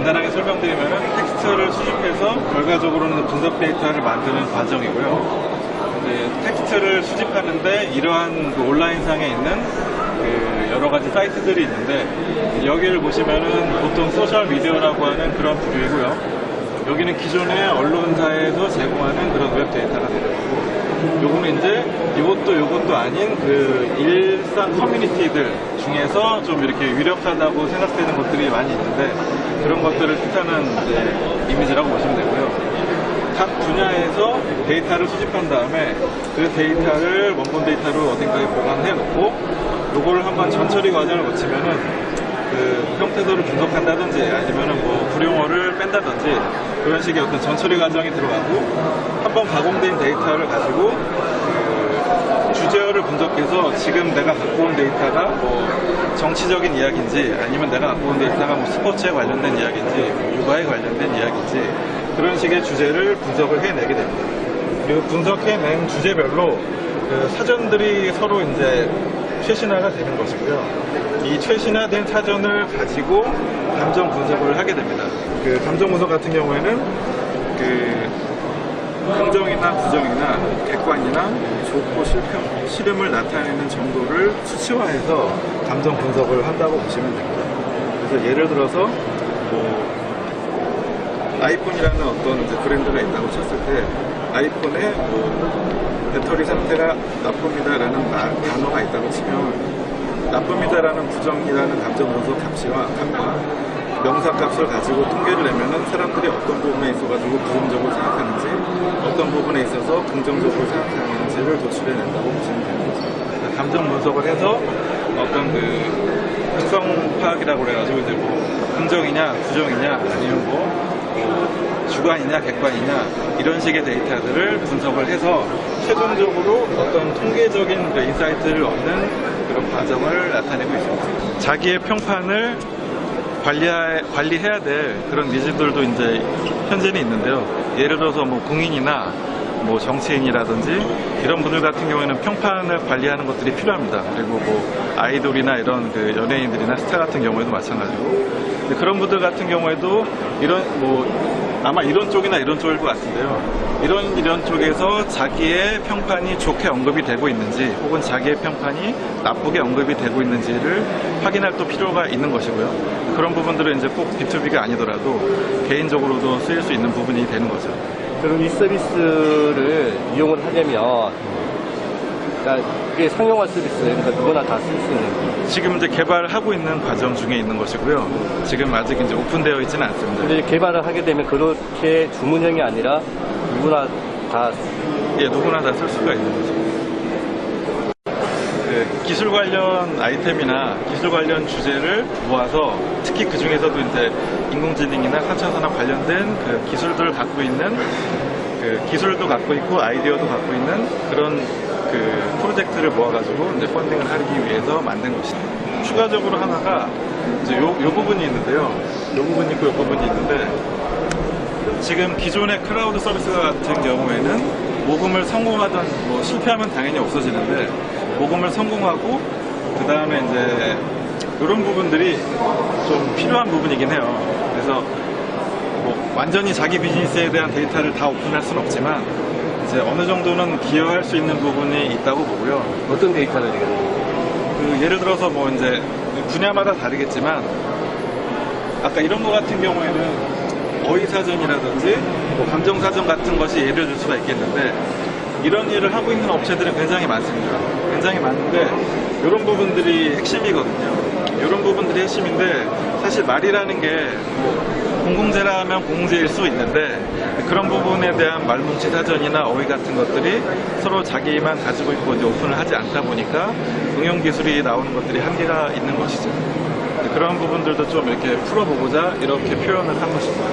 간단하게 설명드리면 텍스트를 수집해서 결과적으로는 분석 데이터를 만드는 과정이고요. 텍스트를 수집하는데 이러한 그 온라인상에 있는 그 여러 가지 사이트들이 있는데, 여기를 보시면은 보통 소셜미디어라고 하는 그런 부류이고요. 여기는 기존의 언론사에서 제공하는 그런 웹 데이터가 되는 거고, 요거는 이제 이것도 아닌 그 일상 커뮤니티들 중에서 좀 이렇게 유력하다고 생각되는 것들이 많이 있는데, 그런 것들을 뜻하는 이제 이미지라고 보시면 되고요. 각 분야에서 데이터를 수집한 다음에 그 데이터를 원본 데이터로 어딘가에 보관해 놓고, 요거를 한번 전처리 과정을 거치면은 그 형태도를 분석한다든지 아니면은 뭐 불용어를 뺀다든지 그런 식의 어떤 전처리 과정이 들어가고, 한번 가공된 데이터를 가지고 그 주제어를 분석해서 지금 내가 갖고 온 데이터가 뭐 정치적인 이야기인지 아니면 내가 갖고 온 데이터가 뭐 스포츠에 관련된 이야기인지 육아에 관련된 이야기인지 그런 식의 주제를 분석을 해내게 됩니다. 그리고 분석해낸 주제별로 그 사전들이 서로 이제 최신화가 되는 것이고요. 이 최신화된 사전을 가지고 감정 분석을 하게 됩니다. 그 감정 분석 같은 경우에는 그 긍정이나 부정이나 객관이나 좋고 싫음을 나타내는 정도를 수치화해서 감정 분석을 한다고 보시면 됩니다. 그래서 예를 들어서 뭐 아이폰이라는 어떤 이제 브랜드가 있다고 쳤을 때, 아이폰에 뭐 배터리 상태가 나쁩니다라는 단어가 있다고 치면, 나쁩니다라는 부정이라는 감정 분석 값과 명사값을 가지고 통계를 내면은 사람들이 어떤 부분에 있어가지고 부정적으로 생각하는지, 어떤 부분에 있어서 긍정적으로 생각하는지를 도출해낸다고 보시면 됩니다. 감정 분석을 해서 어떤 그 특성 파악이라고 그래가지고 이제 뭐 긍정이냐 부정이냐 아니면 뭐 주관이냐 객관이냐 이런 식의 데이터들을 분석을 해서 최종적으로 어떤 통계적인 그 인사이트를 얻는 그런 과정을 나타내고 있습니다. 자기의 평판을 관리해야 될 그런 니즈들도 이제 현재는 있는데요. 예를 들어서 뭐 공인이나 뭐 정치인이라든지 이런 분들 같은 경우에는 평판을 관리하는 것들이 필요합니다. 그리고 뭐 아이돌이나 이런 그 연예인들이나 스타 같은 경우에도 마찬가지고, 그런 분들 같은 경우에도 이런 뭐 아마 이런 쪽이나 이런 쪽일 것 같은데요. 이런 쪽에서 자기의 평판이 좋게 언급이 되고 있는지 혹은 자기의 평판이 나쁘게 언급이 되고 있는지를 확인할 또 필요가 있는 것이고요. 그런 부분들은 이제 꼭 B2B가 아니더라도 개인적으로도 쓰일 수 있는 부분이 되는 거죠. 그럼 이 서비스를 이용을 하려면, 그러니까 이게 상용화 서비스, 그러니까 누구나 다 쓸 수 있는. 지금 이제 개발하고 있는 과정 중에 있는 것이고요. 지금 아직 이제 오픈되어 있지는 않습니다. 근데 개발을 하게 되면 그렇게 주문형이 아니라 누구나 다, 누구나 다 쓸 수가 있는 거죠. 그 기술 관련 아이템이나 기술 관련 주제를 모아서, 특히 그 중에서도 이제 인공지능이나 4차 산업 관련된 그 기술들을 갖고 있는, 그 기술도 갖고 있고 아이디어도 갖고 있는 그런 그 프로젝트를 모아가지고 이제 펀딩을 하기 위해서 만든 것입니다. 추가적으로 하나가 이제 요 부분이 있는데요. 요 부분이 있고 요 부분이 있는데, 지금 기존의 클라우드 서비스 같은 경우에는 모금을 성공하던, 뭐 실패하면 당연히 없어지는데, 모금을 성공하고 그 다음에 이제 이런 부분들이 좀 필요한 부분이긴 해요. 그래서 뭐 완전히 자기 비즈니스에 대한 데이터를 다 오픈할 수는 없지만 이제 어느 정도는 기여할 수 있는 부분이 있다고 보고요. 어떤 데이터를 그 예를 들어서 뭐 이제 분야마다 다르겠지만, 아까 이런 거 같은 경우에는 어휘사전이라든지 뭐 감정사전 같은 것이 예를 들 수가 있겠는데, 이런 일을 하고 있는 업체들은 굉장히 많습니다. 굉장히 많은데 이런 부분들이 핵심이거든요. 이런 부분들이 핵심인데, 사실 말이라는 게 공공재라면 공공재일 수 있는데, 그런 부분에 대한 말뭉치 사전이나 어휘 같은 것들이 서로 자기만 가지고 있고 이제 오픈을 하지 않다 보니까 응용 기술이 나오는 것들이 한계가 있는 것이죠. 그런 부분들도 좀 이렇게 풀어보고자 이렇게 표현을 한 것입니다.